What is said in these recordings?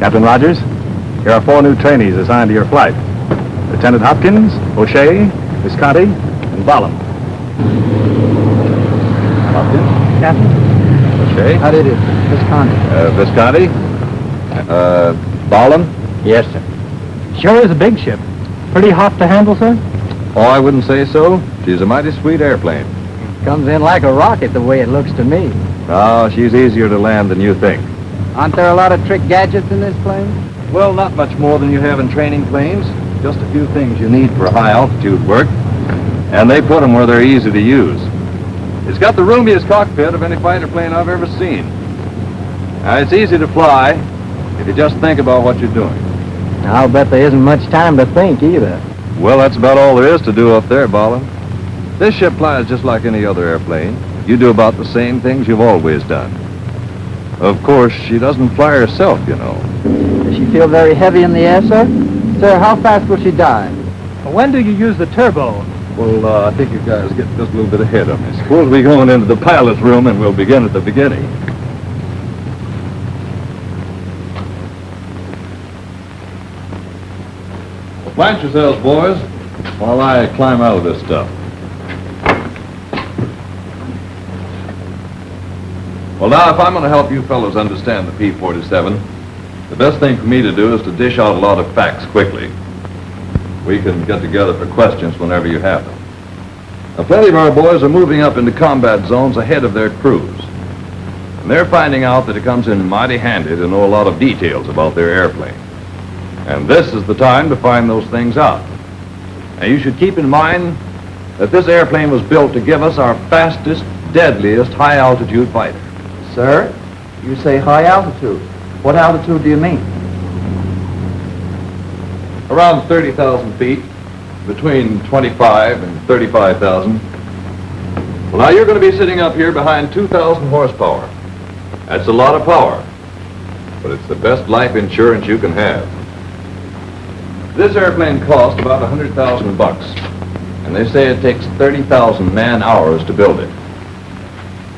Captain Rogers, here are 4 new trainees assigned to your flight. Lieutenant Hopkins, O'Shea, Visconti, and Bollum. Hopkins? Captain? O'Shea? How did it? Visconti. Visconti? Bollum? Yes, sir. Sure is a big ship. Pretty hot to handle, sir? Oh, I wouldn't say so. She's a mighty sweet airplane. Comes in like a rocket the way it looks to me. Oh, she's easier to land than you think. Aren't there a lot of trick gadgets in this plane? Well, not much more than you have in training planes. Just a few things you need for high-altitude work. And they put them where they're easy to use. It's got the roomiest cockpit of any fighter plane I've ever seen. Now, it's easy to fly if you just think about what you're doing. I'll bet there isn't much time to think either. Well, that's about all there is to do up there, Bollum. This ship flies just like any other airplane. You do about the same things you've always done. Of course, she doesn't fly herself, you know. Does she feel very heavy in the air, sir? Sir, how fast will she dive? When do you use the turbo? Well, I think you guys get just a little bit ahead of me. Suppose we go into the pilot's room and we'll begin at the beginning. Well, plant yourselves, boys, while I climb out of this stuff. Well, now, if I'm going to help you fellows understand the P-47, the best thing for me to do is to dish out a lot of facts quickly. We can get together for questions whenever you have them. Now, plenty of our boys are moving up into combat zones ahead of their crews. And they're finding out that it comes in mighty handy to know a lot of details about their airplane. And this is the time to find those things out. Now, you should keep in mind that this airplane was built to give us our fastest, deadliest high-altitude fighter. Sir, you say high altitude. What altitude do you mean? Around 30,000 feet, between 25 and 35,000. Well, now you're going to be sitting up here behind 2,000 horsepower. That's a lot of power, but it's the best life insurance you can have. This airplane cost about $100,000, and they say it takes 30,000 man-hours to build it.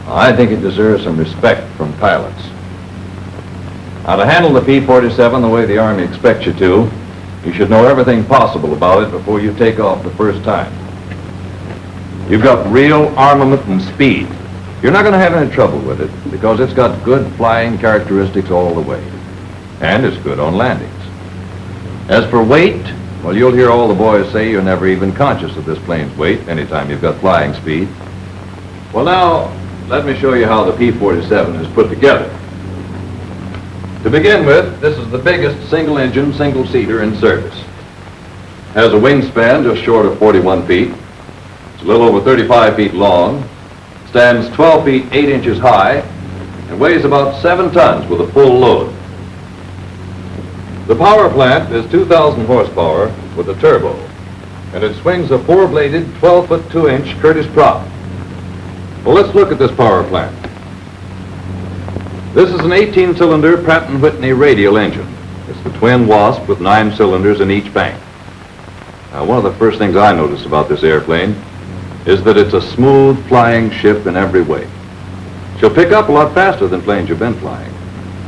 I think it deserves some respect from pilots. Now, to handle the P-47 the way the Army expects you to, you should know everything possible about it before you take off the first time. You've got real armament and speed. You're not going to have any trouble with it because it's got good flying characteristics all the way. And it's good on landings. As for weight, well, you'll hear all the boys say you're never even conscious of this plane's weight anytime you've got flying speed. Well, now, let me show you how the P-47 is put together. To begin with, this is the biggest single-engine, single-seater in service. Has a wingspan just short of 41 feet. It's a little over 35 feet long. Stands 12 feet 8 inches high and weighs about 7 tons with a full load. The power plant is 2,000 horsepower with a turbo, and it swings a 4-bladed, 12-foot 2-inch Curtiss prop. Well, let's look at this power plant. This is an 18-cylinder Pratt & Whitney radial engine. It's the twin Wasp with 9 cylinders in each bank. Now, one of the first things I notice about this airplane is that it's a smooth flying ship in every way. She'll pick up a lot faster than planes you've been flying.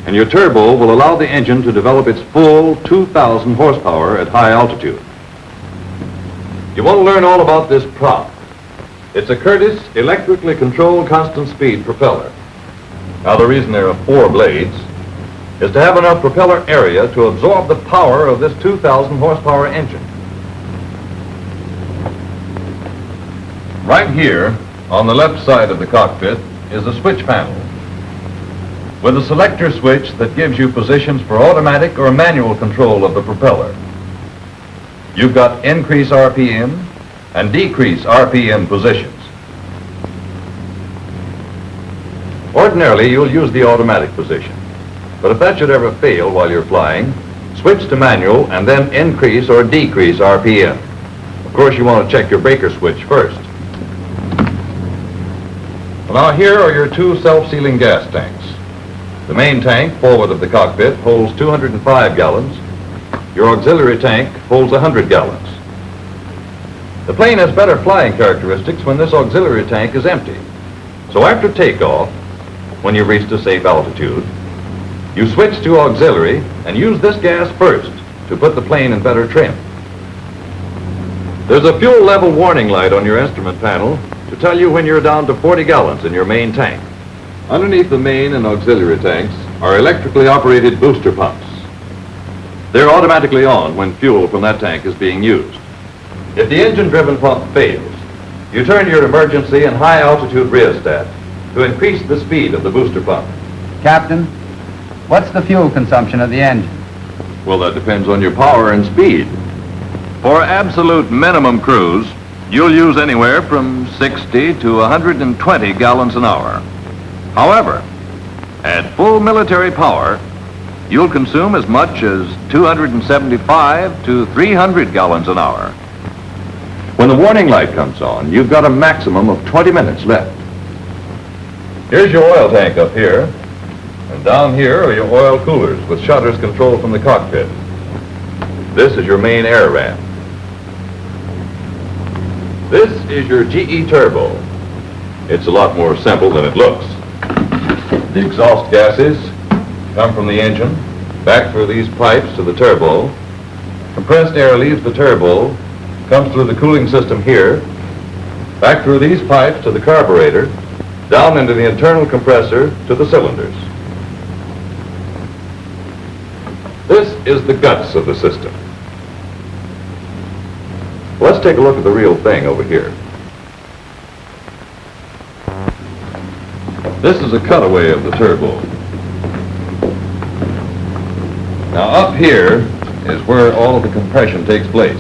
And your turbo will allow the engine to develop its full 2,000 horsepower at high altitude. You want to learn all about this prop. It's a Curtiss electrically controlled constant speed propeller. Now, the reason there are 4 blades is to have enough propeller area to absorb the power of this 2,000 horsepower engine. Right here, on the left side of the cockpit, is a switch panel with a selector switch that gives you positions for automatic or manual control of the propeller. You've got increase RPM and decrease RPM positions. Ordinarily, you'll use the automatic position, but if that should ever fail while you're flying, switch to manual and then increase or decrease RPM. Of course, you want to check your breaker switch first. Well, now here are your 2 self-sealing gas tanks. The main tank, forward of the cockpit, holds 205 gallons. Your auxiliary tank holds 100 gallons. The plane has better flying characteristics when this auxiliary tank is empty. So after takeoff, when you've reached a safe altitude, You switch to auxiliary and use this gas first to put the plane in better trim. There's a fuel level warning light on your instrument panel to tell you when you're down to 40 gallons in your main tank. Underneath the main and auxiliary tanks are electrically operated booster pumps. They're automatically on when fuel from that tank is being used. If the engine-driven pump fails, you turn your emergency and high-altitude rheostat to increase the speed of the booster pump. Captain, what's the fuel consumption of the engine? Well, that depends on your power and speed. For absolute minimum cruise, you'll use anywhere from 60 to 120 gallons an hour. However, at full military power, you'll consume as much as 275 to 300 gallons an hour. When the warning light comes on, you've got a maximum of 20 minutes left. Here's your oil tank up here, and down here are your oil coolers with shutters controlled from the cockpit. This is your main air ramp. This is your GE turbo. It's a lot more simple than it looks. The exhaust gases come from the engine, back through these pipes to the turbo. Compressed air leaves the turbo, comes through the cooling system here, back through these pipes to the carburetor, down into the internal compressor to the cylinders. This is the guts of the system. Let's take a look at the real thing over here. This is a cutaway of the turbo. Now up here is where all of the compression takes place.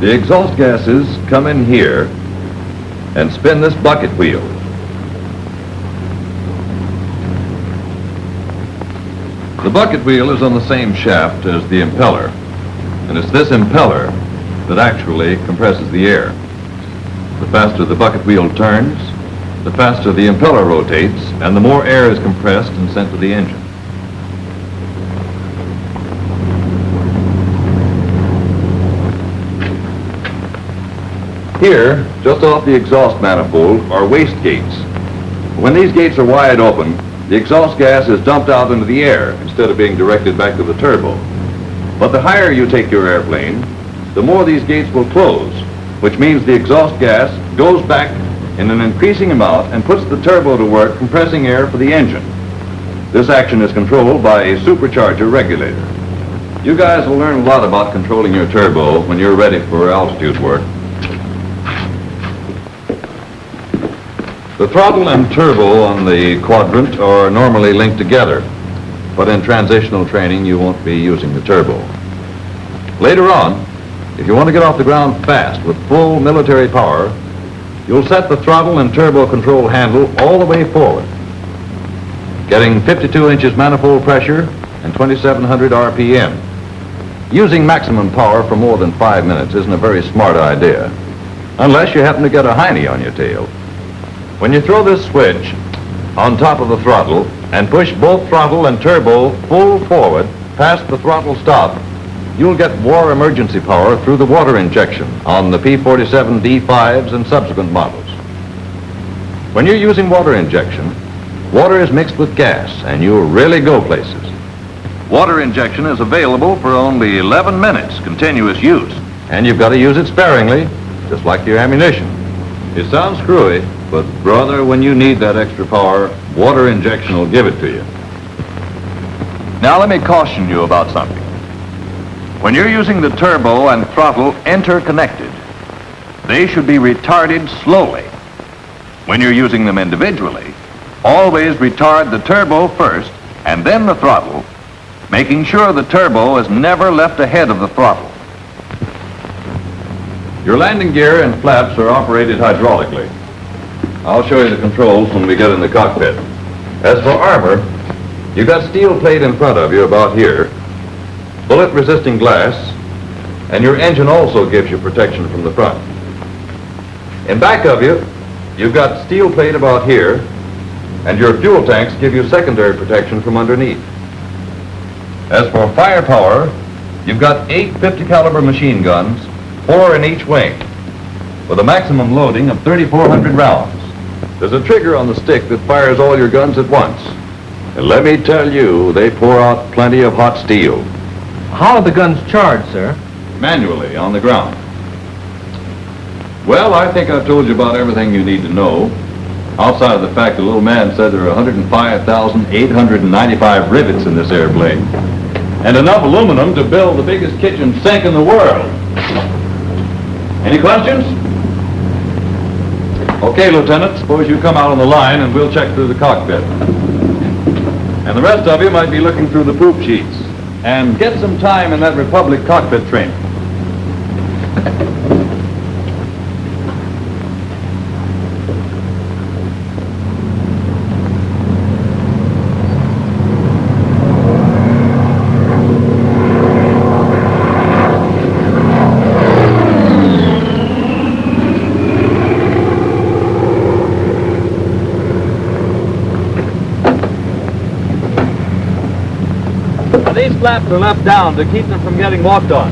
The exhaust gases come in here and spin this bucket wheel. The bucket wheel is on the same shaft as the impeller, and it's this impeller that actually compresses the air. The faster the bucket wheel turns, the faster the impeller rotates, and the more air is compressed and sent to the engine. Here, just off the exhaust manifold, are waste gates. When these gates are wide open, the exhaust gas is dumped out into the air instead of being directed back to the turbo. But the higher you take your airplane, the more these gates will close, which means the exhaust gas goes back in an increasing amount and puts the turbo to work compressing air for the engine. This action is controlled by a supercharger regulator. You guys will learn a lot about controlling your turbo when you're ready for altitude work. The throttle and turbo on the quadrant are normally linked together, but in transitional training you won't be using the turbo. Later on, if you want to get off the ground fast with full military power, you'll set the throttle and turbo control handle all the way forward, getting 52 inches manifold pressure and 2,700 RPM. Using maximum power for more than 5 minutes isn't a very smart idea, unless you happen to get a hiney on your tail. When you throw this switch on top of the throttle and push both throttle and turbo full forward past the throttle stop, you'll get war emergency power through the water injection on the P-47 D5s and subsequent models. When you're using water injection, water is mixed with gas and you'll really go places. Water injection is available for only 11 minutes continuous use, and you've got to use it sparingly, just like your ammunition. It sounds screwy, but brother, when you need that extra power, water injection will give it to you. Now let me caution you about something. When you're using the turbo and throttle interconnected, they should be retarded slowly. When you're using them individually, always retard the turbo first and then the throttle, making sure the turbo is never left ahead of the throttle. Your landing gear and flaps are operated hydraulically. I'll show you the controls when we get in the cockpit. As for armor, you've got steel plate in front of you about here, bullet-resisting glass, and your engine also gives you protection from the front. In back of you, you've got steel plate about here, and your fuel tanks give you secondary protection from underneath. As for firepower, you've got 8 50 caliber machine guns, 4 in each wing, with a maximum loading of 3,400 rounds. There's a trigger on the stick that fires all your guns at once. And let me tell you, they pour out plenty of hot steel. How are the guns charged, sir? Manually, on the ground. Well, I think I've told you about everything you need to know. Outside of the fact the little man said there are 105,895 rivets in this airplane. And enough aluminum to build the biggest kitchen sink in the world. Any questions? Okay, Lieutenant, suppose you come out on the line and we'll check through the cockpit. And the rest of you might be looking through the poop sheets. And get some time in that Republic cockpit training. These flaps are left down to keep them from getting walked on.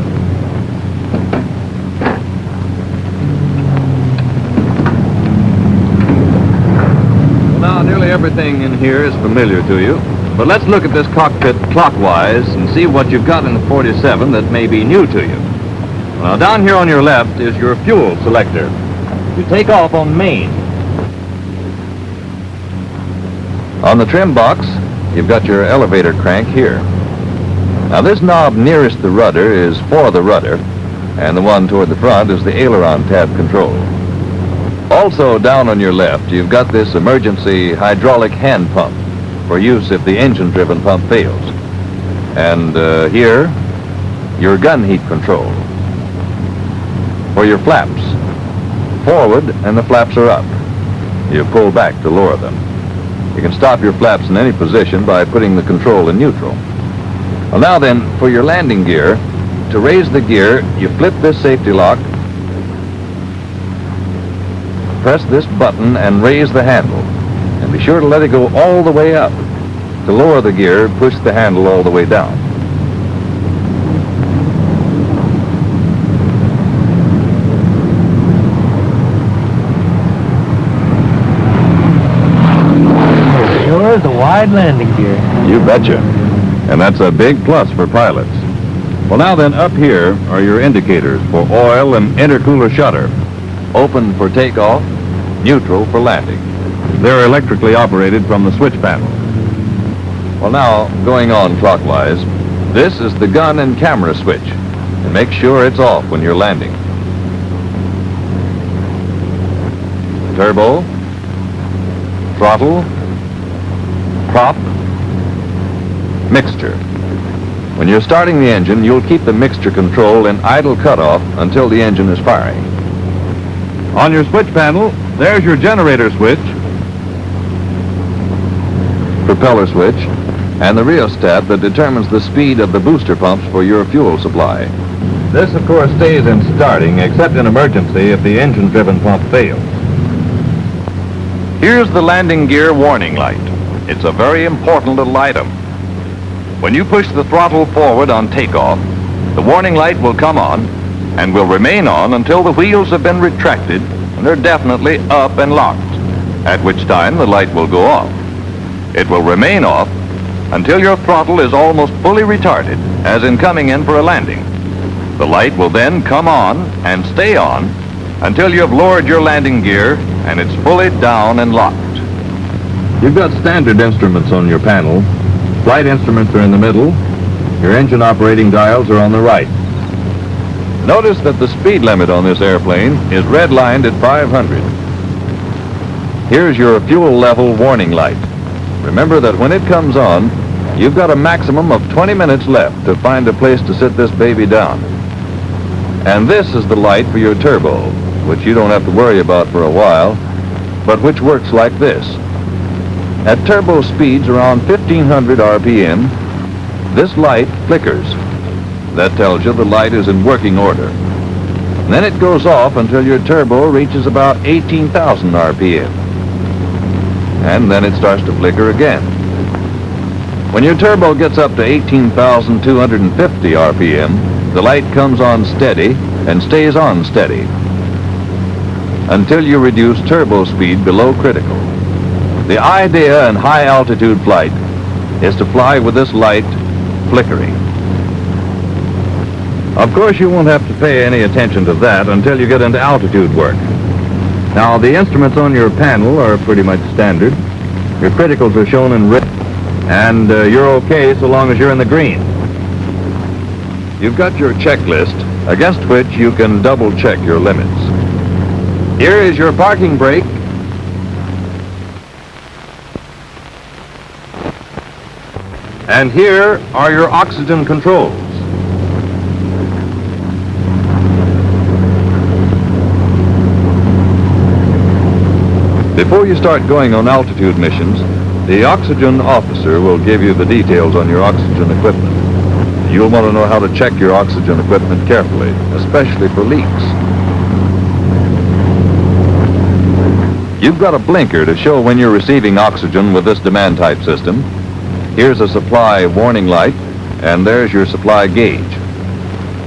Well, now, nearly everything in here is familiar to you. But let's look at this cockpit clockwise and see what you've got in the 47 that may be new to you. Now, down here on your left is your fuel selector. You take off on main. On the trim box, you've got your elevator crank here. Now, this knob nearest the rudder is for the rudder, and the one toward the front is the aileron tab control. Also, down on your left, you've got this emergency hydraulic hand pump for use if the engine-driven pump fails. And here, your gun heat control. For your flaps, forward, and the flaps are up. You pull back to lower them. You can stop your flaps in any position by putting the control in neutral. Well, now then, for your landing gear, to raise the gear, you flip this safety lock, press this button, and raise the handle. And be sure to let it go all the way up. To lower the gear, push the handle all the way down. Sure is a wide landing gear. You betcha. And that's a big plus for pilots. Well, now then, up here are your indicators for oil and intercooler shutter. Open for takeoff, neutral for landing. They're electrically operated from the switch panel. Well, now, going on clockwise, this is the gun and camera switch. And make sure it's off when you're landing. Turbo, throttle, prop, mixture. When you're starting the engine, you'll keep the mixture control in idle cutoff until the engine is firing. On your switch panel, there's your generator switch, propeller switch, and the rheostat that determines the speed of the booster pumps for your fuel supply. This, of course, stays in starting, except in emergency if the engine-driven pump fails. Here's the landing gear warning light. It's a very important little item. When you push the throttle forward on takeoff, the warning light will come on and will remain on until the wheels have been retracted and they're definitely up and locked, at which time the light will go off. It will remain off until your throttle is almost fully retarded, as in coming in for a landing. The light will then come on and stay on until you have lowered your landing gear and it's fully down and locked. You've got standard instruments on your panel. Flight instruments are in the middle. Your engine operating dials are on the right. Notice that the speed limit on this airplane is redlined at 500. Here's your fuel level warning light. Remember that when it comes on, you've got a maximum of 20 minutes left to find a place to sit this baby down. And this is the light for your turbo, which you don't have to worry about for a while, but which works like this. At turbo speeds around 1500 RPM, this light flickers. That tells you the light is in working order. And then it goes off until your turbo reaches about 18,000 RPM. And then it starts to flicker again. When your turbo gets up to 18,250 RPM, the light comes on steady and stays on steady until you reduce turbo speed below critical. The idea in high-altitude flight is to fly with this light flickering. Of course, you won't have to pay any attention to that until you get into altitude work. Now, the instruments on your panel are pretty much standard. Your criticals are shown in red, and you're okay so long as you're in the green. You've got your checklist, against which you can double-check your limits. Here is your parking brake. And here are your oxygen controls. Before you start going on altitude missions, the oxygen officer will give you the details on your oxygen equipment. You'll want to know how to check your oxygen equipment carefully, especially for leaks. You've got a blinker to show when you're receiving oxygen with this demand type system. Here's a supply warning light, and there's your supply gauge.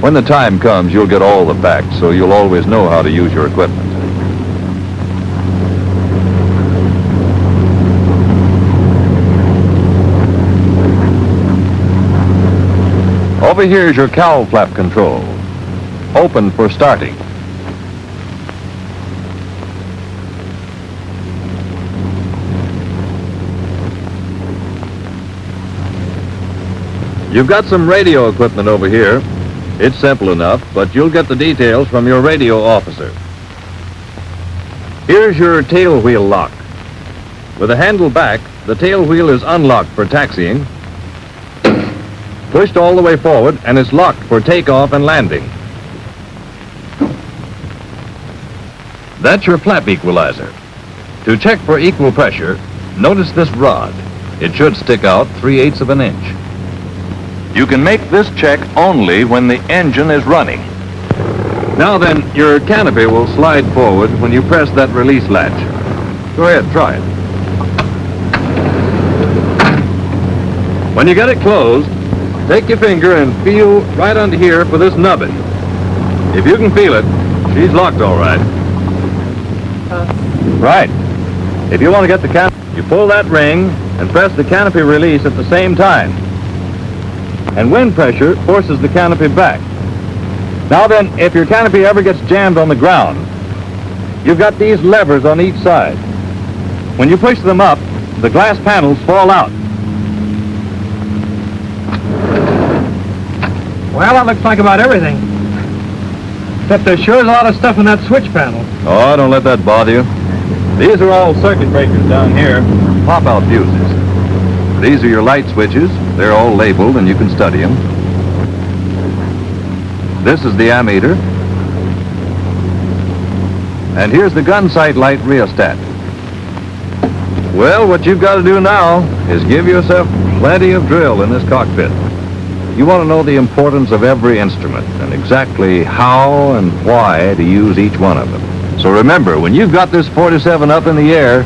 When the time comes, you'll get all the facts, so you'll always know how to use your equipment. Over here is your cowl flap control. Open for starting. You've got some radio equipment over here. It's simple enough, but you'll get the details from your radio officer. Here's your tail wheel lock. With the handle back, the tail wheel is unlocked for taxiing, pushed all the way forward, and is locked for takeoff and landing. That's your flap equalizer. To check for equal pressure, notice this rod. It should stick out 3/8 of an inch. You can make this check only when the engine is running. Now then, your canopy will slide forward when you press that release latch. Go ahead, try it. When you get it closed, take your finger and feel right under here for this nubbin. If you can feel it, she's locked all right. Right. If you want to get the canopy, you pull that ring and press the canopy release at the same time. And wind pressure forces the canopy back. Now then, if your canopy ever gets jammed on the ground, you've got these levers on each side. When you push them up, the glass panels fall out. Well, that looks like about everything. Except there sure is a lot of stuff in that switch panel. Oh, don't let that bother you. These are all circuit breakers down here, pop-out fuses. These are your light switches. They're all labeled and you can study them. This is the ammeter. And here's the gun sight light rheostat. Well, what you've got to do now is give yourself plenty of drill in this cockpit. You want to know the importance of every instrument and exactly how and why to use each one of them. So remember, when you've got this 47 up in the air,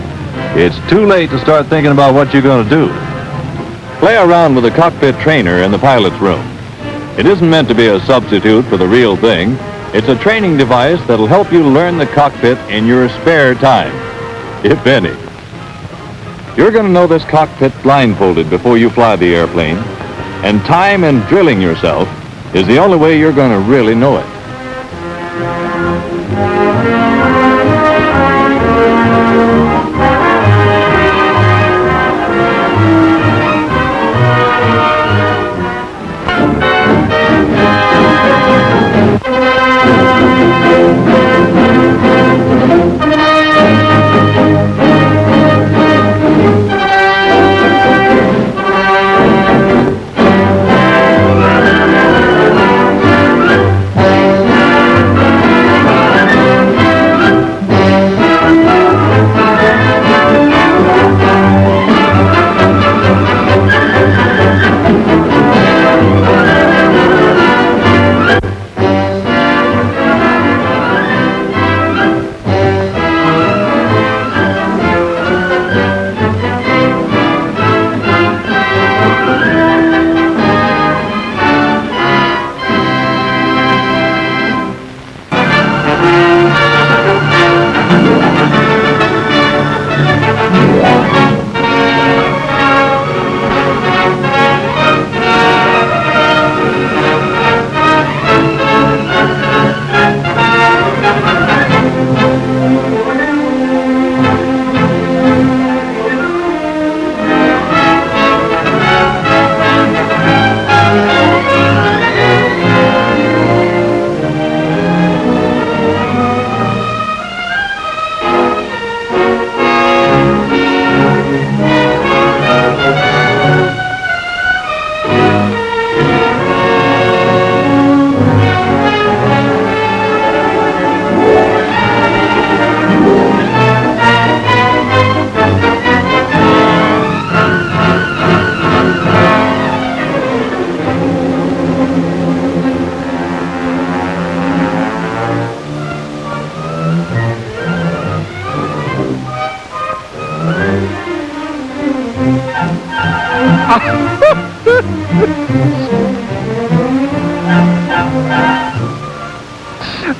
it's too late to start thinking about what you're going to do. Play around with a cockpit trainer in the pilot's room. It isn't meant to be a substitute for the real thing. It's a training device that'll help you learn the cockpit in your spare time, if any. You're going to know this cockpit blindfolded before you fly the airplane, and time and drilling yourself is the only way you're going to really know it.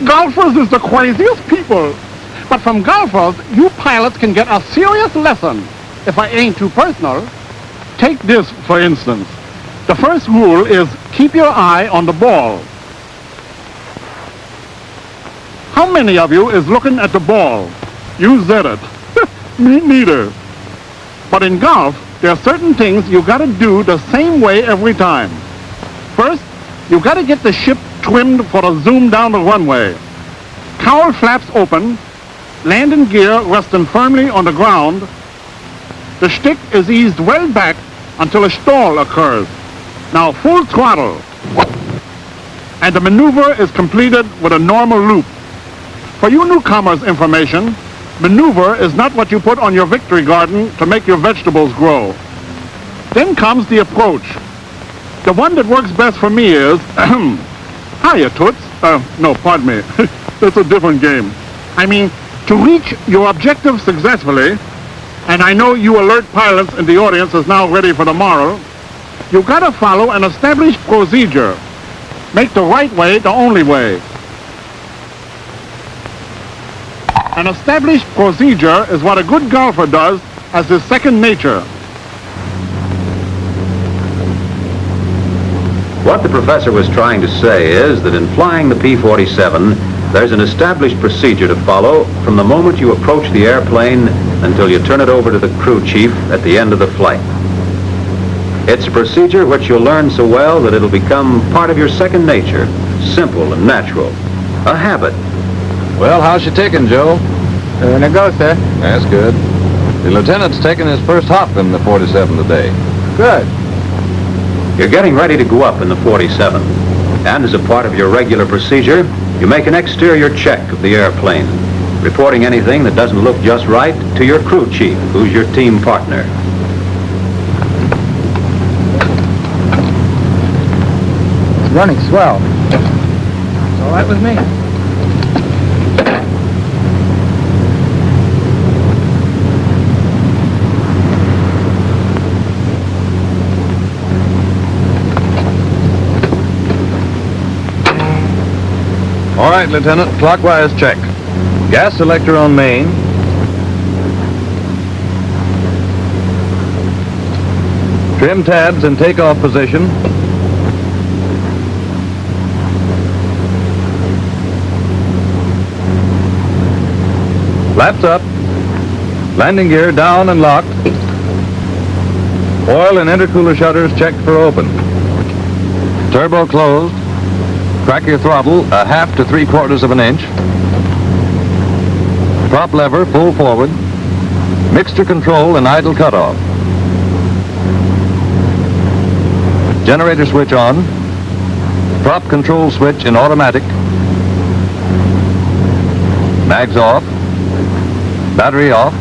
Golfers is the craziest people. But from golfers, you pilots can get a serious lesson. If I ain't too personal, take this, for instance. The first rule is keep your eye on the ball. How many of you is looking at the ball? You said it. Me neither. But in golf, there are certain things you gotta do the same way every time. First, you gotta get the ship trimmed for a zoom down the runway. Cowl flaps open, landing gear resting firmly on the ground. The stick is eased well back until a stall occurs. Now full throttle. And the maneuver is completed with a normal loop. For you newcomers' information, maneuver is not what you put on your victory garden to make your vegetables grow. Then comes the approach. The one that works best for me is, hiya, Toots. No, pardon me. That's a different game. I mean, to reach your objective successfully, and I know you alert pilots in the audience is now ready for the moral, you gotta follow an established procedure. Make the right way the only way. An established procedure is what a good golfer does as his second nature. What the professor was trying to say is that in flying the P-47, there's an established procedure to follow from the moment you approach the airplane until you turn it over to the crew chief at the end of the flight. It's a procedure which you'll learn so well that it'll become part of your second nature, simple and natural, a habit. Well, how's she taking, Joe? There you go, sir. That's good. The lieutenant's taking his first hop in the 47 today. Good. You're getting ready to go up in the 47. And as a part of your regular procedure, you make an exterior check of the airplane, reporting anything that doesn't look just right to your crew chief, who's your team partner. It's running swell. It's all right with me. All right, Lieutenant, clockwise check. Gas selector on main. Trim tabs in takeoff position. Flaps up. Landing gear down and locked. Oil and intercooler shutters checked for open. Turbo closed. Crack your throttle 1/2 to 3/4 of an inch. Prop lever pull forward. Mixture control and idle cutoff. Generator switch on. Prop control switch in automatic. Mags off. Battery off.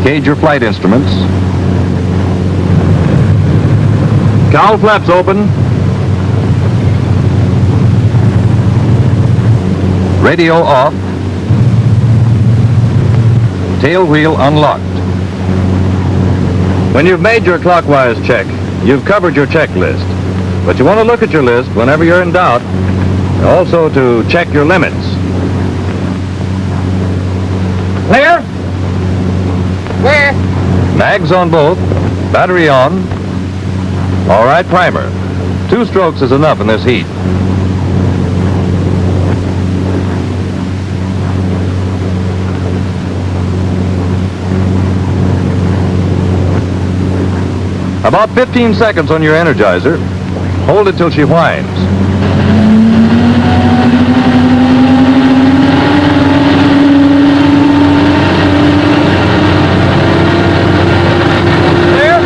Cage your flight instruments. Cowl flaps open. Radio off. Tail wheel unlocked. When you've made your clockwise check, you've covered your checklist. But you want to look at your list whenever you're in doubt, and also to check your limits. Clear? Clear. Mags on both. Battery on. All right, primer. 2 strokes is enough in this heat. About 15 seconds on your energizer. Hold it till she whines. Clear?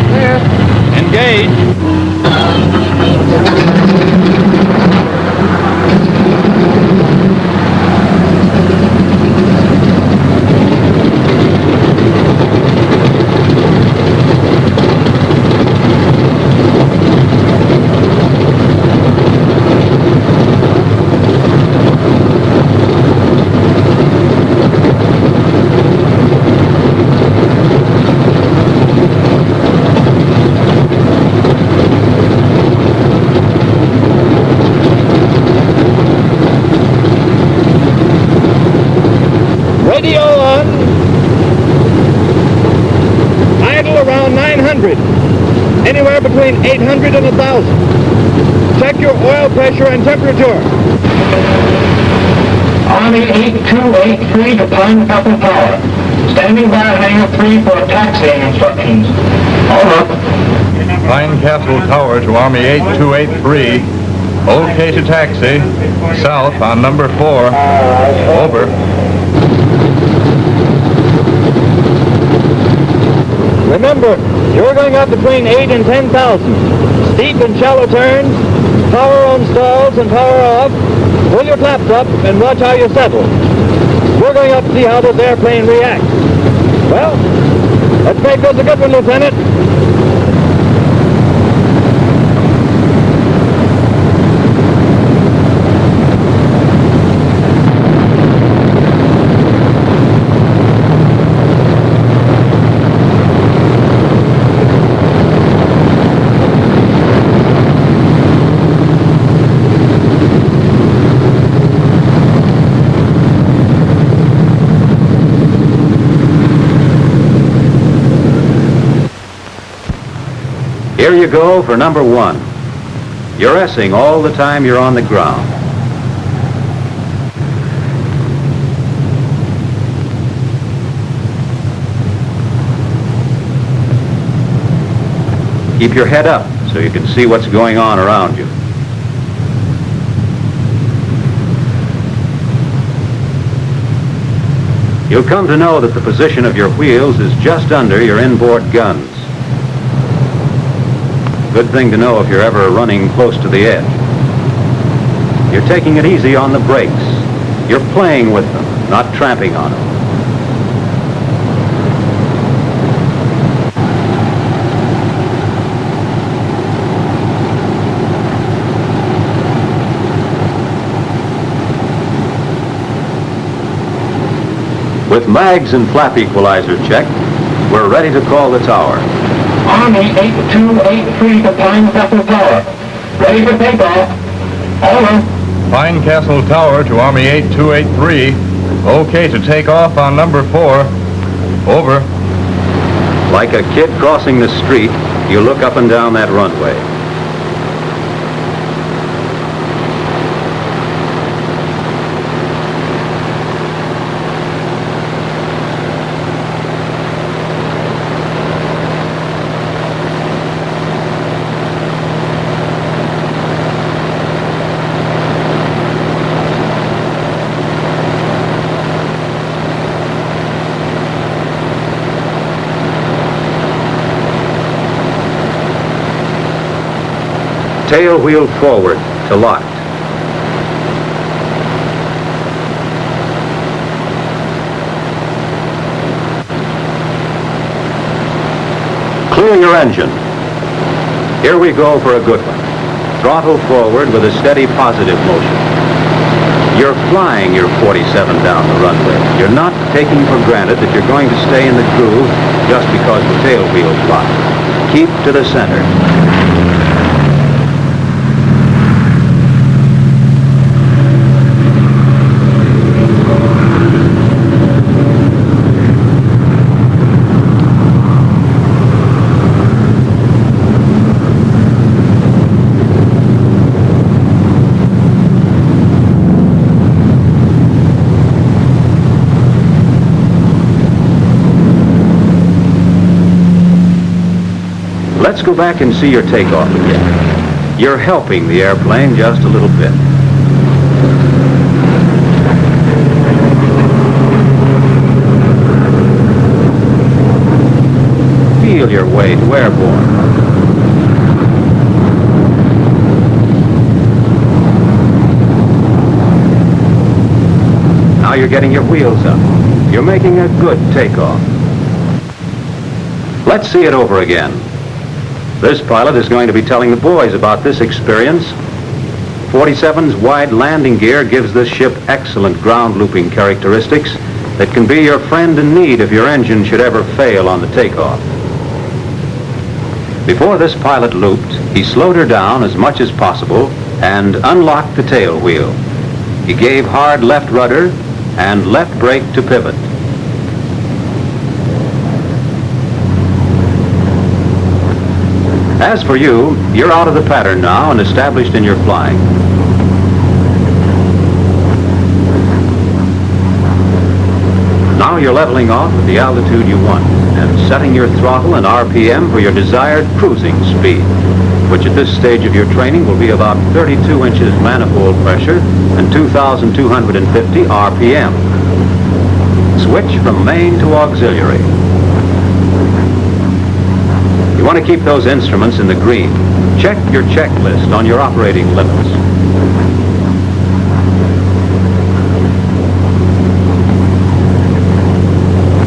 Clear. Engage. 800. Anywhere between 800 and 1,000. Check your oil pressure and temperature. Army 8283 to Pine Apple Tower. Standing by Hangar 3 for taxiing instructions. Over. Pine Castle Tower to Army 8283. Okay to taxi. South on number 4. Over. Remember, you're going up between 8 and 10,000. Steep and shallow turns, power on stalls and power off. Pull your flaps up and watch how you settle. We're going up to see how this airplane reacts. Well, let's make this a good one, Lieutenant. Here you go for number 1. You're S-ing all the time you're on the ground. Keep your head up so you can see what's going on around you. You'll come to know that the position of your wheels is just under your inboard guns. Good thing to know if you're ever running close to the edge. You're taking it easy on the brakes. You're playing with them, not tramping on them. With mags and flap equalizer checked, we're ready to call the tower. Army 8283 to Pine Castle Tower. Ready for takeoff. Over. Pine Castle Tower to Army 8283. Okay to take off on number 4. Over. Like a kid crossing the street, you look up and down that runway. Tail wheel forward to locked. Clear your engine. Here we go for a good one. Throttle forward with a steady positive motion. You're flying your 47 down the runway. You're not taking for granted that you're going to stay in the groove just because the tail wheel's locked. Keep to the center. Let's go back and see your takeoff again. You're helping the airplane just a little bit. Feel your way to airborne. Now you're getting your wheels up. You're making a good takeoff. Let's see it over again. This pilot is going to be telling the boys about this experience. 47's wide landing gear gives this ship excellent ground looping characteristics that can be your friend in need if your engine should ever fail on the takeoff. Before this pilot looped, he slowed her down as much as possible and unlocked the tail wheel. He gave hard left rudder and left brake to pivot. As for you, you're out of the pattern now and established in your flying. Now you're leveling off at the altitude you want and setting your throttle and RPM for your desired cruising speed, which at this stage of your training will be about 32 inches manifold pressure and 2,250 RPM. Switch from main to auxiliary. You want to keep those instruments in the green. Check your checklist on your operating limits.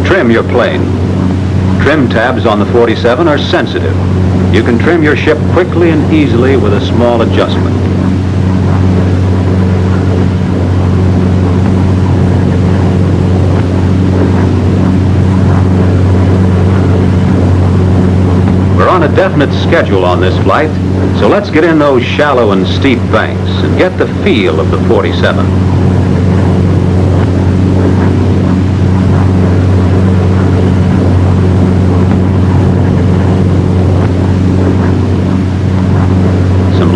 Trim your plane. Trim tabs on the 47 are sensitive. You can trim your ship quickly and easily with a small adjustment. We're on a definite schedule on this flight, so let's get in those shallow and steep banks and get the feel of the 47.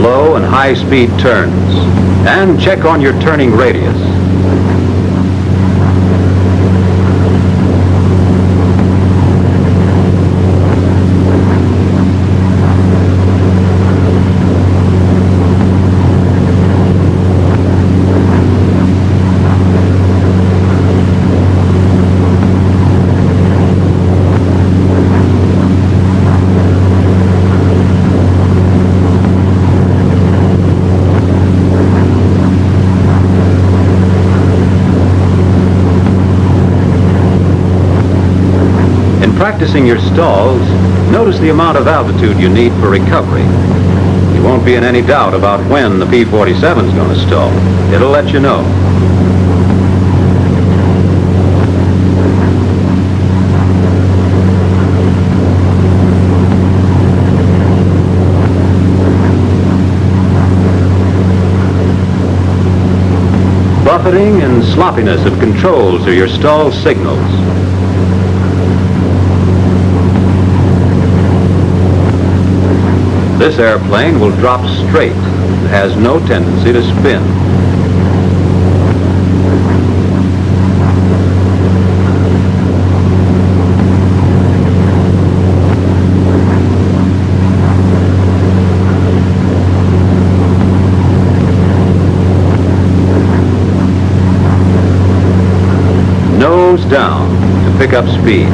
Low and high-speed turns, and check on your turning radius. Practicing your stalls, notice the amount of altitude you need for recovery. You won't be in any doubt about when the P-47 is going to stall. It'll let you know. Buffeting and sloppiness of controls are your stall signals. This airplane will drop straight. It has no tendency to spin. Nose down to pick up speed.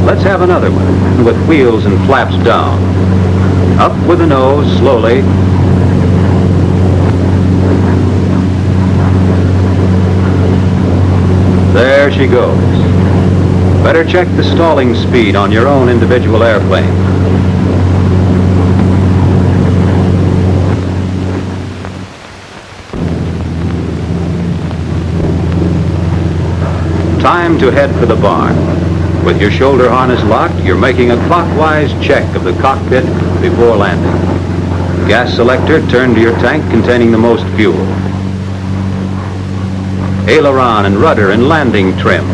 Let's have another one with wheels and flaps down. Up with the nose slowly. There she goes. Better check the stalling speed on your own individual airplane. Time to head for the barn. With your shoulder harness locked, you're making a clockwise check of the cockpit before landing. Gas selector turned to your tank containing the most fuel. Aileron and rudder in landing trim.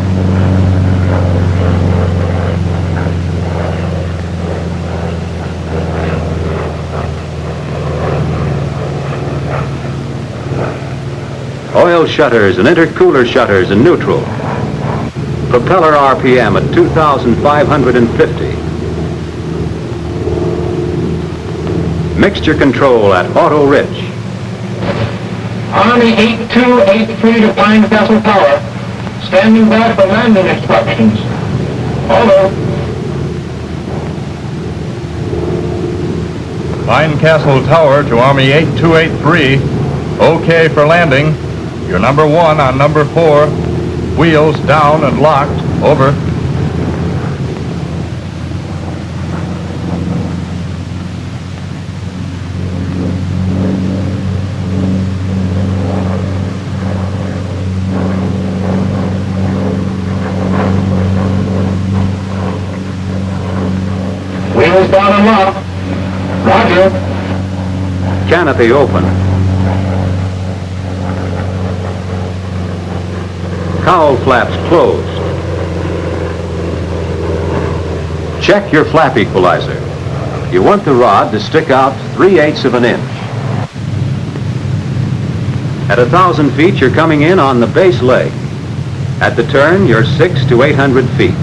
Oil shutters and intercooler shutters in neutral. Propeller RPM at 2,550. Mixture control at auto rich. Army 8283 to Pine Castle Tower. Standing by for landing instructions. Over. Pine Castle Tower to Army 8283. Okay for landing. You're number 1 on number 4. Wheels down and locked. Over. Wheels down and locked. Roger. Canopy open. Cowl flaps closed. Check your flap equalizer. You want the rod to stick out 3/8 of an inch. At 1,000 feet, you're coming in on the base leg. At the turn, you're 600 to 800 feet.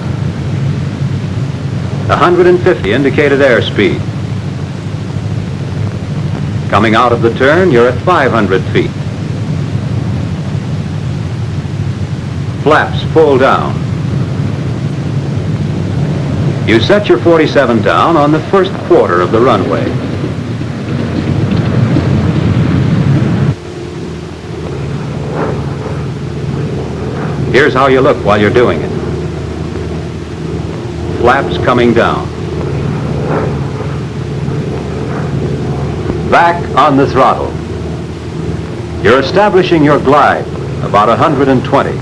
150 indicated airspeed. Coming out of the turn, you're at 500 feet. Flaps full down. You set your 47 down on the first quarter of the runway. Here's how you look while you're doing it. Flaps coming down. Back on the throttle. You're establishing your glide, about 120.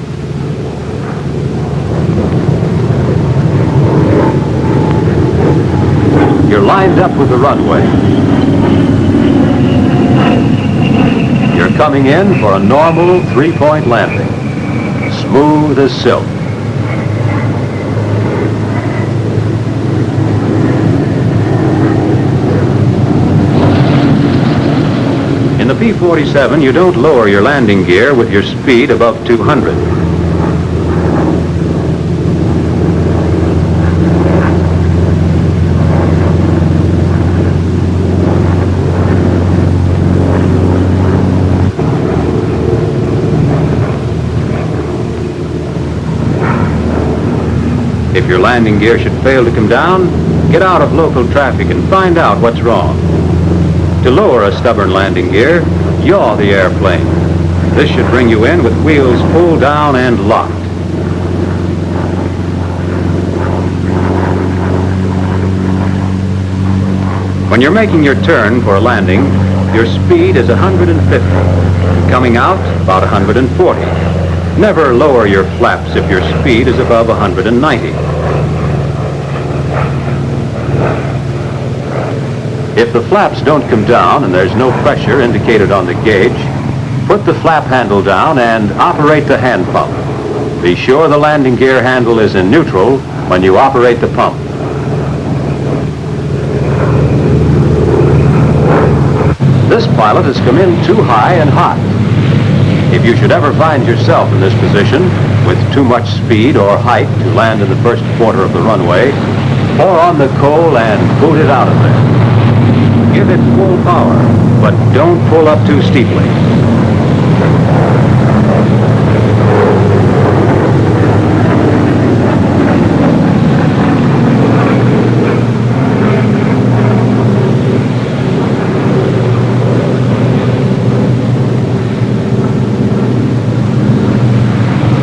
You're lined up with the runway. You're coming in for a normal 3-point landing. Smooth as silk. In the P-47, you don't lower your landing gear with your speed above 200. If your landing gear should fail to come down, get out of local traffic and find out what's wrong. To lower a stubborn landing gear, yaw the airplane. This should bring you in with wheels pulled down and locked. When you're making your turn for a landing, your speed is 150. Coming out, about 140. Never lower your flaps if your speed is above 190. If the flaps don't come down and there's no pressure indicated on the gauge, put the flap handle down and operate the hand pump. Be sure the landing gear handle is in neutral when you operate the pump. This pilot has come in too high and hot. If you should ever find yourself in this position with too much speed or height to land in the first quarter of the runway, pour on the coal and boot it out of there. Give it full power, but don't pull up too steeply.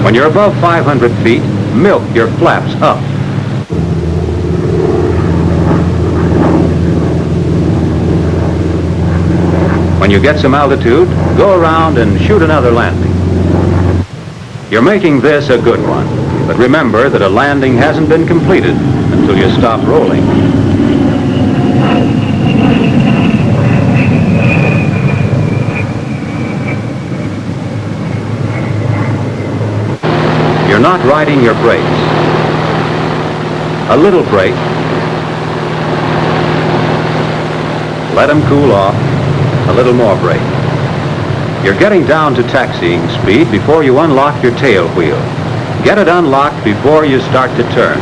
When you're above 500 feet, milk your flaps up. When you get some altitude, go around and shoot another landing. You're making this a good one, but remember that a landing hasn't been completed until you stop rolling. You're not riding your brakes. A little brake. Let them cool off. A little more brake. You're getting down to taxiing speed before you unlock your tail wheel. Get it unlocked before you start to turn.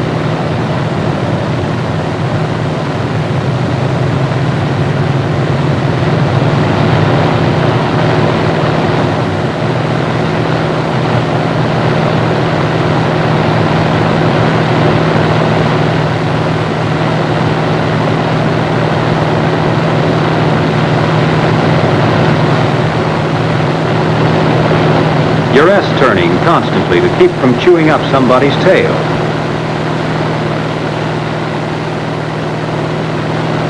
You're S-turning constantly to keep from chewing up somebody's tail.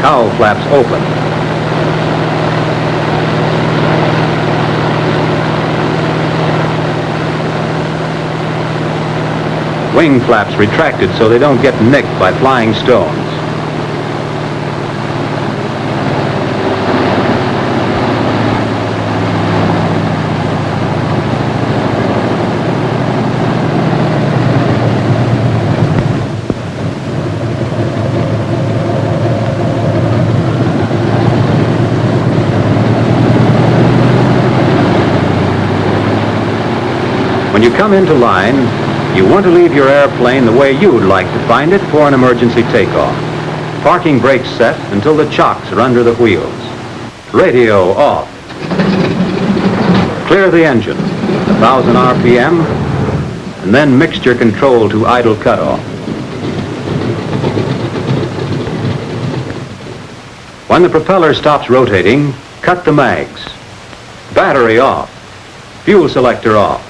Cowl flaps open. Wing flaps retracted so they don't get nicked by flying stones. When you come into line, you want to leave your airplane the way you'd like to find it for an emergency takeoff. Parking brakes set until the chocks are under the wheels. Radio off. Clear the engine, 1,000 RPM, and then mixture control to idle cutoff. When the propeller stops rotating, cut the mags. Battery off. Fuel selector off.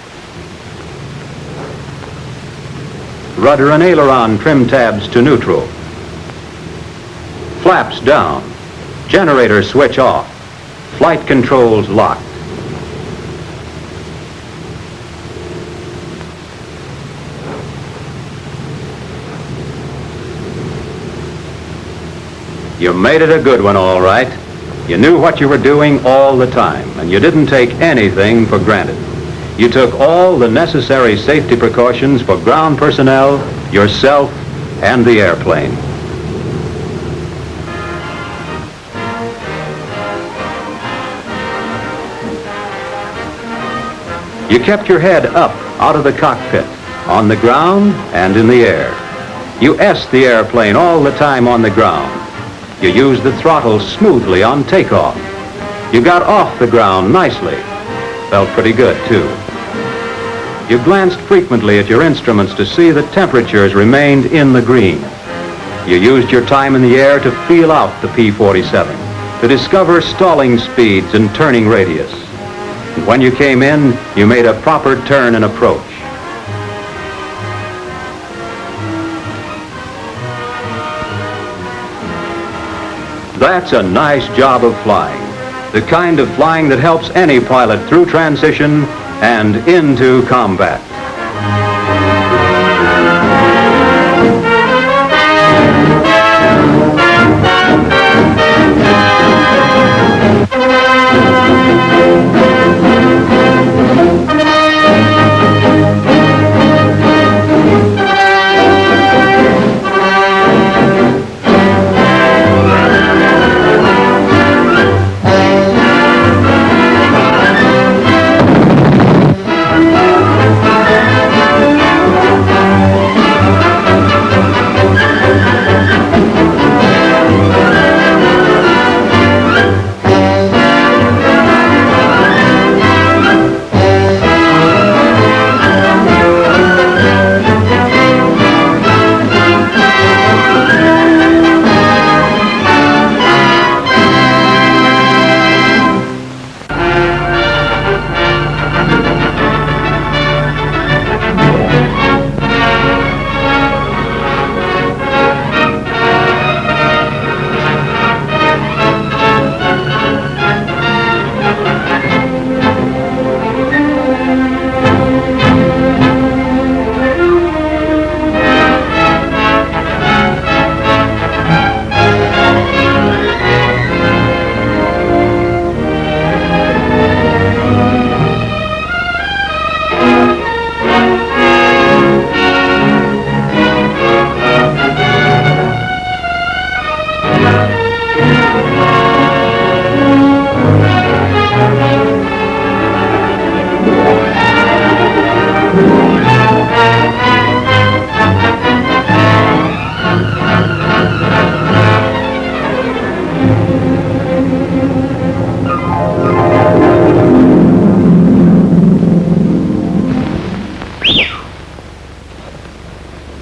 Rudder and aileron trim tabs to neutral. Flaps down. Generator switch off. Flight controls locked. You made it a good one, all right. You knew what you were doing all the time, and you didn't take anything for granted. You took all the necessary safety precautions for ground personnel, yourself, and the airplane. You kept your head up out of the cockpit, on the ground and in the air. You S'd the airplane all the time on the ground. You used the throttle smoothly on takeoff. You got off the ground nicely. Felt pretty good, too. You glanced frequently at your instruments to see that temperatures remained in the green. You used your time in the air to feel out the P-47, to discover stalling speeds and turning radius. And when you came in, you made a proper turn and approach. That's a nice job of flying. The kind of flying that helps any pilot through transition and into combat.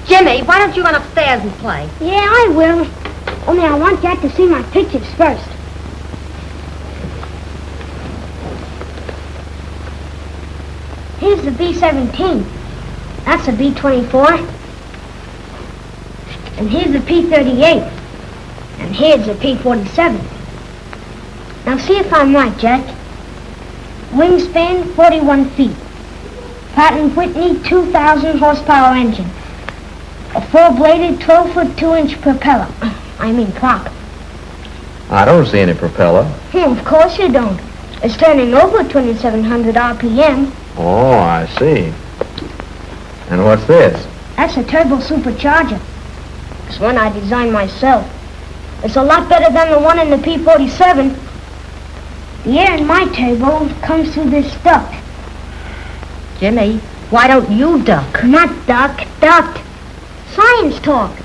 Jimmy, why don't you run upstairs and play? Yeah, I will. Only I want Dad to see my pictures first. Here's the B-17. That's the B-24. And here's the P-38. And here's the P-47. Now see if I'm right, Jack. Wingspan, 41 feet. Pratt & Whitney, 2,000 horsepower engine. A four-bladed, 12-foot, 2-inch propeller. I mean prop. I don't see any propeller. Of course you don't. It's turning over 2,700 RPM. Oh, I see. And what's this? That's a turbo supercharger. It's one I designed myself. It's a lot better than the one in the P-47. The air in my turbo comes through this duct. Jimmy, Why don't you duck? Not duck, duck. Science talk.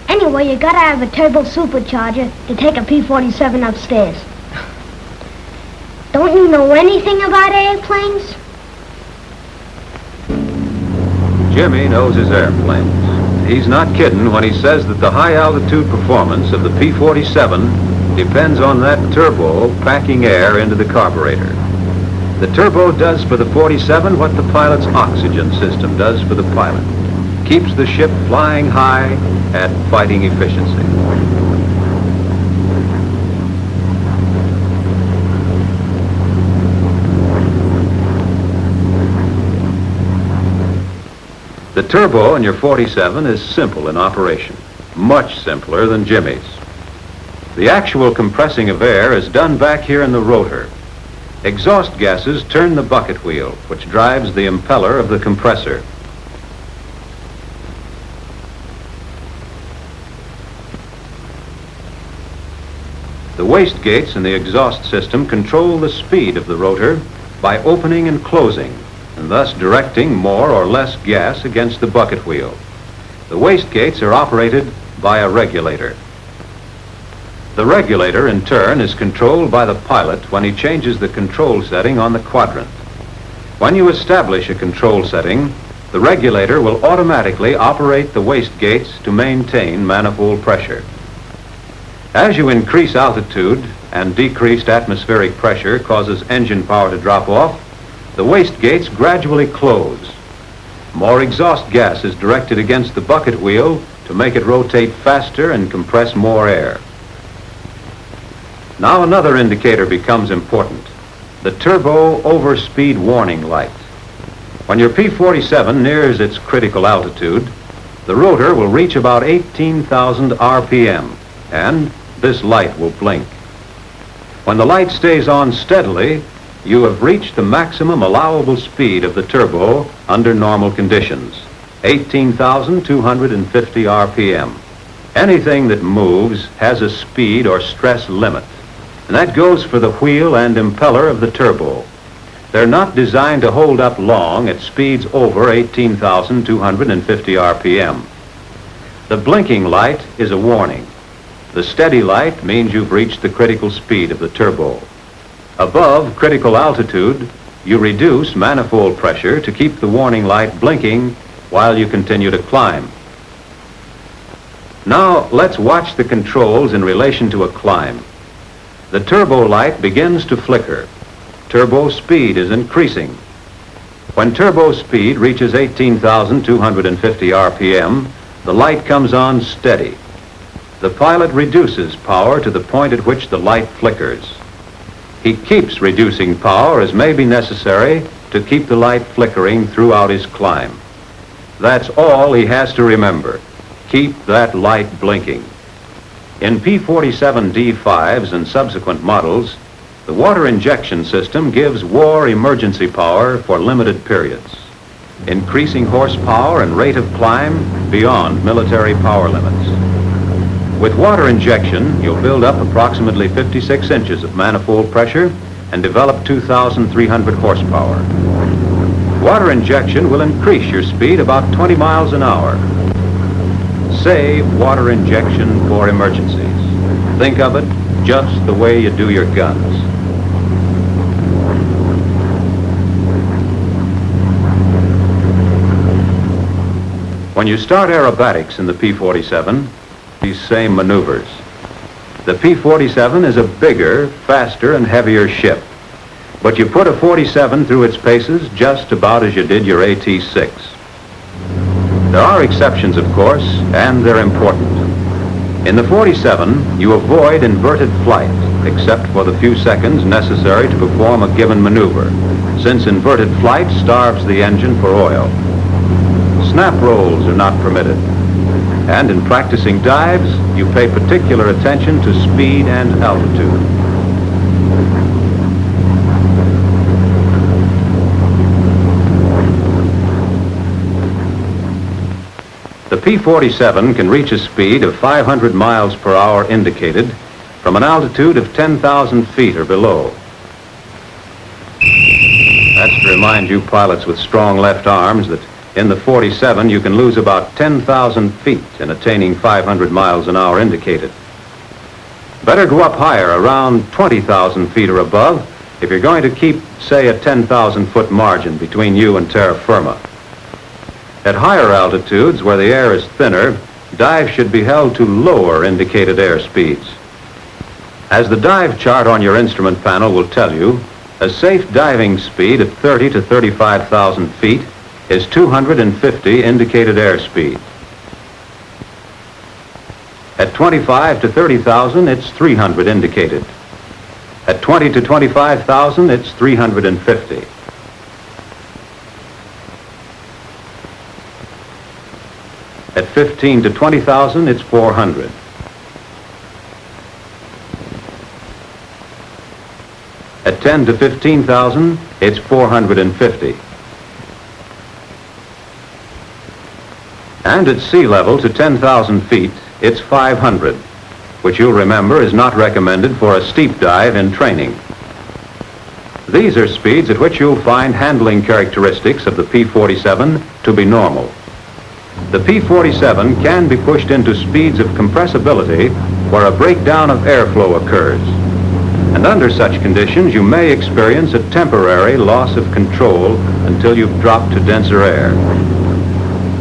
Anyway, you gotta have a turbo supercharger to take a P-47 upstairs. Don't you know anything about airplanes? Jimmy knows his airplanes. He's not kidding when he says that the high-altitude performance of the P-47 depends on that turbo packing air into the carburetor. The turbo does for the 47 what the pilot's oxygen system does for the pilot. Keeps the ship flying high at fighting efficiency. The turbo in your 47 is simple in operation, much simpler than Jimmy's. The actual compressing of air is done back here in the rotor. Exhaust gases turn the bucket wheel, which drives the impeller of the compressor. The waste gates in the exhaust system control the speed of the rotor by opening and closing, and thus directing more or less gas against the bucket wheel. The waste gates are operated by a regulator. The regulator, in turn, is controlled by the pilot when he changes the control setting on the quadrant. When you establish a control setting, the regulator will automatically operate the waste gates to maintain manifold pressure. As you increase altitude and decreased atmospheric pressure causes engine power to drop off, the waste gates gradually close. More exhaust gas is directed against the bucket wheel to make it rotate faster and compress more air. Now another indicator becomes important, the turbo overspeed warning light. When your P-47 nears its critical altitude, the rotor will reach about 18,000 RPM, and this light will blink. When the light stays on steadily, you have reached the maximum allowable speed of the turbo under normal conditions, 18,250 RPM. Anything that moves has a speed or stress limit, and that goes for the wheel and impeller of the turbo. They're not designed to hold up long at speeds over 18,250 RPM. The blinking light is a warning. The steady light means you've reached the critical speed of the turbo. Above critical altitude, you reduce manifold pressure to keep the warning light blinking while you continue to climb. Now, let's watch the controls in relation to a climb. The turbo light begins to flicker. Turbo speed is increasing. When turbo speed reaches 18,250 RPM, the light comes on steady. The pilot reduces power to the point at which the light flickers. He keeps reducing power as may be necessary to keep the light flickering throughout his climb. That's all he has to remember. Keep that light blinking. In P-47 D5s and subsequent models, the water injection system gives war emergency power for limited periods, increasing horsepower and rate of climb beyond military power limits. With water injection, you'll build up approximately 56 inches of manifold pressure and develop 2,300 horsepower. Water injection will increase your speed about 20 miles an hour. Save water injection for emergencies. Think of it just the way you do your guns. When you start aerobatics in the P-47, these same maneuvers. The P-47 is a bigger, faster, and heavier ship, but you put a 47 through its paces just about as you did your AT-6. There are exceptions, of course, and they're important. In the 47, you avoid inverted flight, except for the few seconds necessary to perform a given maneuver, since inverted flight starves the engine for oil. Snap rolls are not permitted. And in practicing dives, you pay particular attention to speed and altitude. The P-47 can reach a speed of 500 miles per hour indicated from an altitude of 10,000 feet or below. That's to remind you pilots with strong left arms that in the 47 you can lose about 10,000 feet in attaining 500 miles an hour indicated. Better go up higher, around 20,000 feet or above, if you're going to keep, say, a 10,000 foot margin between you and terra firma. At higher altitudes, where the air is thinner, dive should be held to lower indicated airspeeds. As the dive chart on your instrument panel will tell you, a safe diving speed at 30 to 35,000 feet is 250 indicated airspeed. At 25 to 30,000, it's 300 indicated. At 20 to 25,000, it's 350. At 15 to 20,000, it's 400. At 10 to 15,000, it's 450. And at sea level to 10,000 feet, it's 500, which you'll remember is not recommended for a steep dive in training. These are speeds at which you'll find handling characteristics of the P-47 to be normal. The P-47 can be pushed into speeds of compressibility where a breakdown of airflow occurs. And under such conditions, you may experience a temporary loss of control until you've dropped to denser air.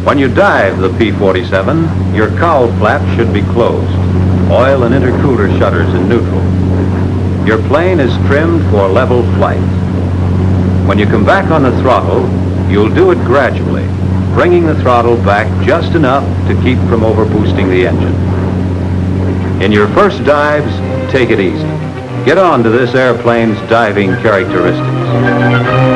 When you dive the P-47, your cowl flap should be closed, oil and intercooler shutters in neutral. Your plane is trimmed for level flight. When you come back on the throttle, you'll do it gradually, bringing the throttle back just enough to keep from overboosting the engine. In your first dives, take it easy. Get on to this airplane's diving characteristics.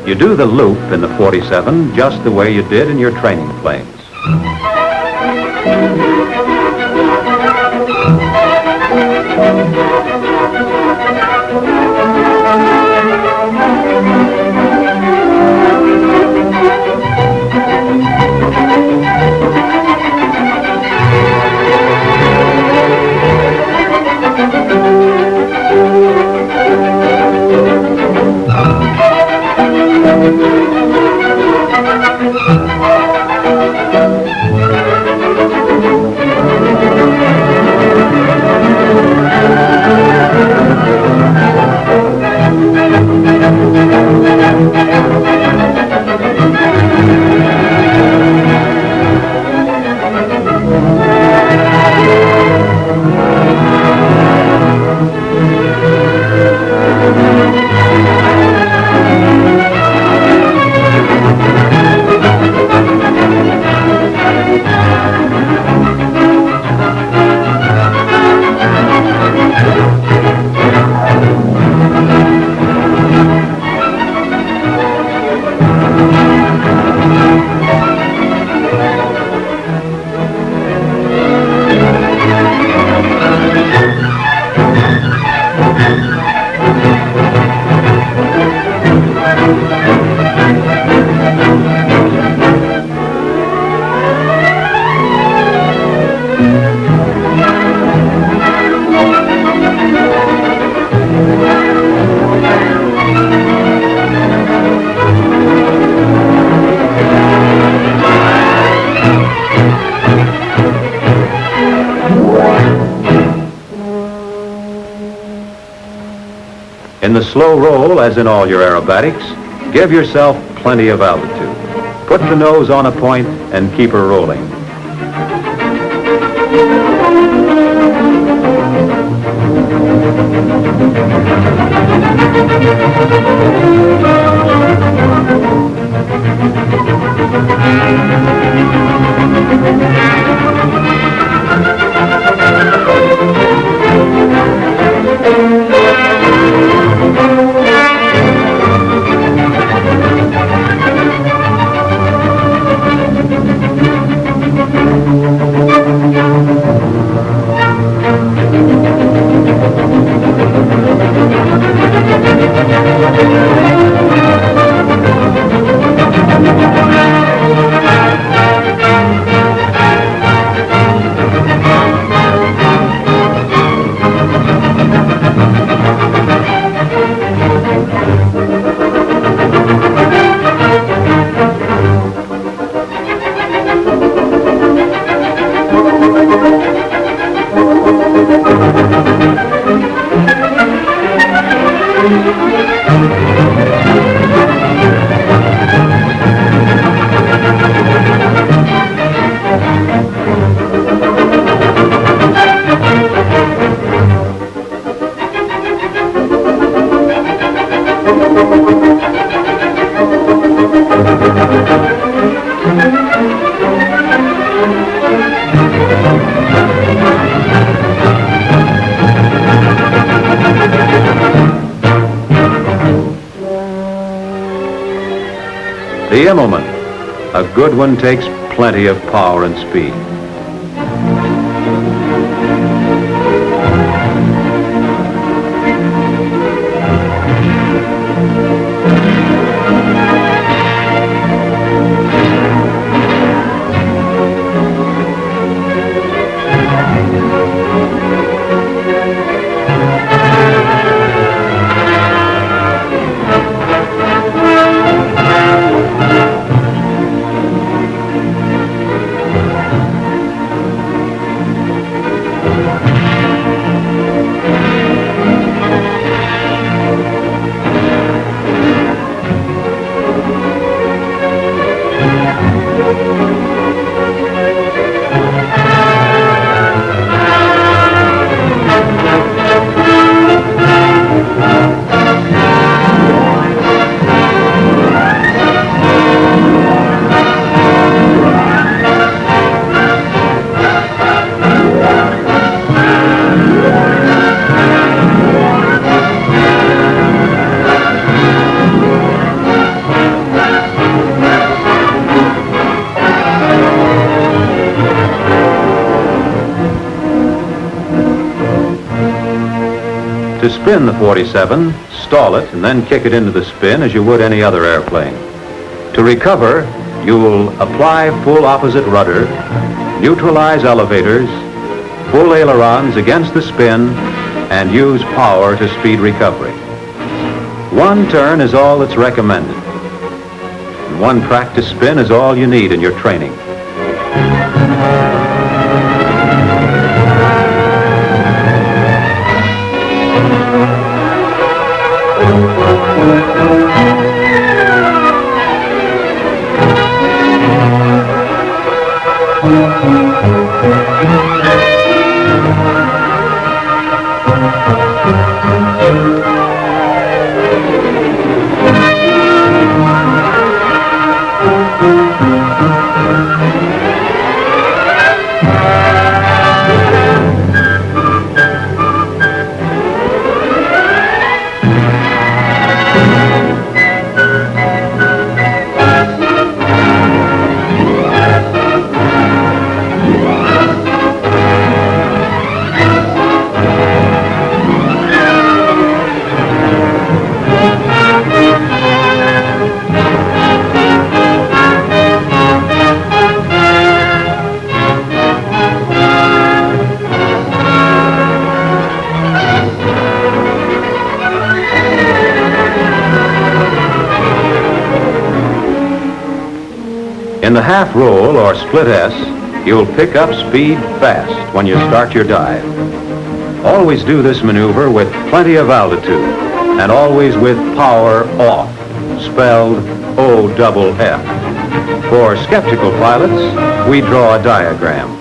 You do the loop in the 47 just the way you did in your training planes. In the slow roll, as in all your aerobatics, give yourself plenty of altitude. Put the nose on a point and keep her rolling. The Immelman. A good one takes plenty of power and speed. To spin the 47, stall it and then kick it into the spin as you would any other airplane. To recover, you'll apply full opposite rudder, neutralize elevators, pull ailerons against the spin, and use power to speed recovery. One turn is all that's recommended. And one practice spin is all you need in your training. In the half roll or split S, you'll pick up speed fast when you start your dive. Always do this maneuver with plenty of altitude. and always with power off, spelled O-double-F. For skeptical pilots, we draw a diagram.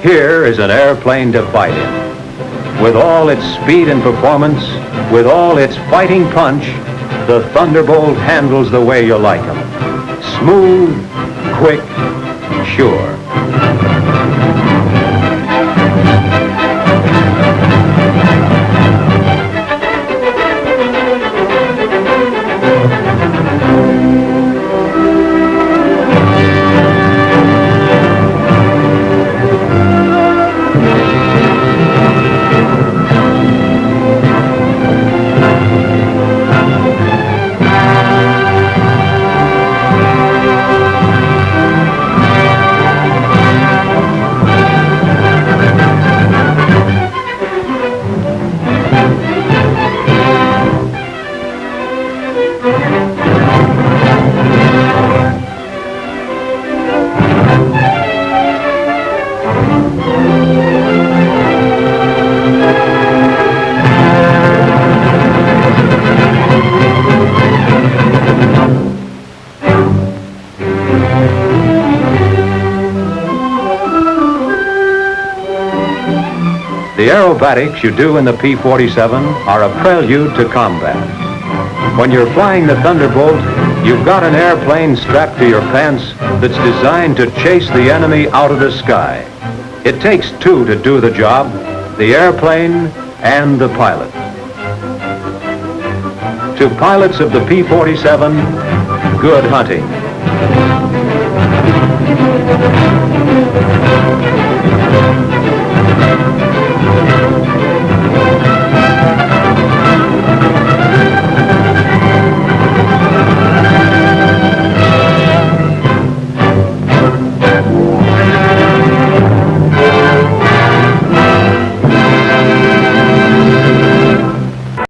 Here is an airplane to fight in. With all its speed and performance, with all its fighting punch, the Thunderbolt handles the way you like 'em. Smooth, quick, sure. The aerobatics you do in the P-47 are a prelude to combat. When you're flying the Thunderbolt, you've got an airplane strapped to your pants that's designed to chase the enemy out of the sky. It takes two to do the job, the airplane and the pilot. To pilots of the P-47, good hunting.